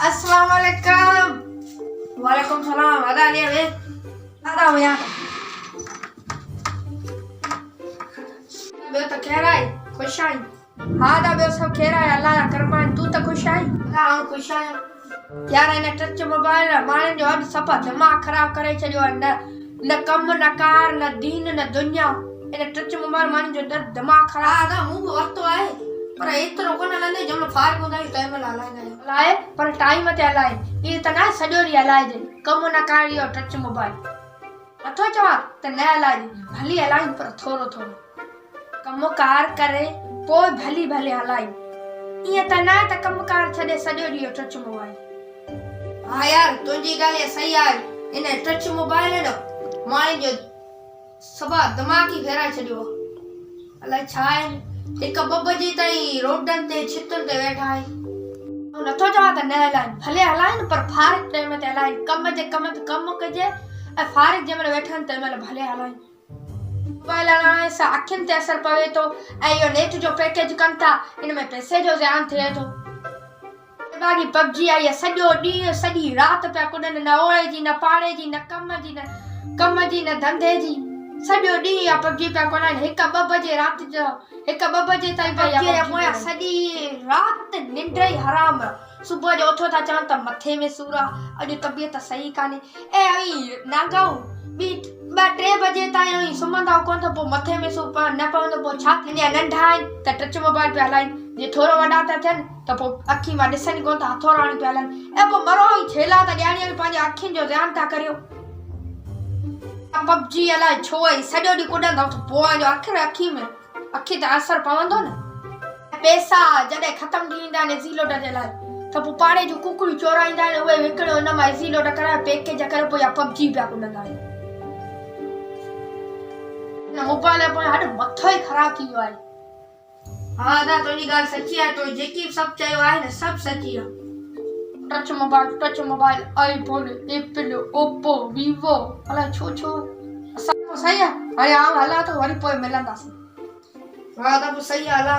अस्सलामुअलैकुम। वालेकुम सलाम। आदा लिया वे आदा हो यहाँ बे तो कह रहा है खुश आई। हाँ दा बे सब कह रहा है अल्लाह का करम है। तू तो खुश आई? हाँ खुश आई यार। इन टच मोबाइल माने जो अब सफा दिमाग खराब करे छड़ियो है। न कम न कार न दीन न दुनिया। इन टच मोबाइल माने जो दिमाग खराब आदा मुंह वरतो है पर एतरो कोन हलंदे जमलो फार कोंदाई टाइम हलाए पर टाइम ते हलाए ये त ना सॼो ॾींहुं हलाए जे कम न करियो टच मोबाइल नथो चवां त न हलाए भली हलाई पर थोरो थोरो कम कार करे पोइ भली भले हलाई ईअं त न त कम कार छॾे सॼो ॾींहुं टच मोबाइल। हाँ यार तुंहिंजी ॻाल्हि सही आहे। इन टच मोबाइल न माण्हुनि जो सभा दिमाग़ ई फेराए छॾियो अलाए छा आहे। हिक ॿ बजे ताईं रोडनि ते छितुनि ते वेठा आहिनि। नथो चवां त न हलाइनि भले हलाइनि पर फारिग टाइम ते हलाइनि। कम जे कम ते कम कजे ऐं फारिग जंहिं महिल वेठा आहिनि तंहिं महिल भले हलाइनि। मोबाइल हलाइण सां अखियुनि ते असरु पवे थो ऐं इहो नेट जो पैकेज कनि था इन में पैसे जो ज़्यान थिए थो। बाक़ी पबजी आई आहे सॼो ॾींहुं सॼी राति पिया कुॾनि न ओड़े जी न पाड़े जी न कम जी न धंधे जी सॼो ॾींहुं इहा पबजी पिया कुॾनि। हिक ॿ बजे राति जो हिक ॿ बजे ताईं पिया सॼी राति निंड ई हराम। सुबुह जो उथो था चवनि त मथे में सूर आहे अॼु तबियत सही कान्हे ऐं नागाऊं ॿी 2-3 बजे ताईं सुम्हंदा कोन त पोइ मथे में सूर न पवंदो पोइ छा थींदी। नंढा आहिनि त टच मोबाइल पिया हलाइनि जे थोरो वॾा था थियनि त पोइ अखी मां ॾिसनि कोन था हथोराणी पिया हलनि ऐं पोइ मरो ई छेला त ॾियारीअ पंहिंजे अखियुनि जो ध्यानु था करियो। पबजी हलाए छो आहे सॼो ॾींहुं कुॾंदव त पोइ आखिर अखी ते असरु पवंदो न। पैसा जॾहिं ख़तमु थी वेंदा आहिनि ज़ीलो जे लाइ त पोइ पाड़े जूं कुकड़ियूं चोराईंदा आहिनि उहे विकिणो हुन मां ज़ीलो कराए पैकेज करे पोइ पबजी पिया कुॾंदा आहिनि। मोबाइल पोइ ॾाढो मथो ई ख़राबु थी वियो आहे। हा दादा तुंहिंजी ॻाल्हि सची आहे। तो जेकी सभु चयो आहे न सभु सची आहे। Touch mobile iPhone Apple Oppo Vivo अलाए छो असां सही आहे। हाणे आउं हलां थो वरी पोइ मिलंदासीं। हा त पोइ सही आहे हलां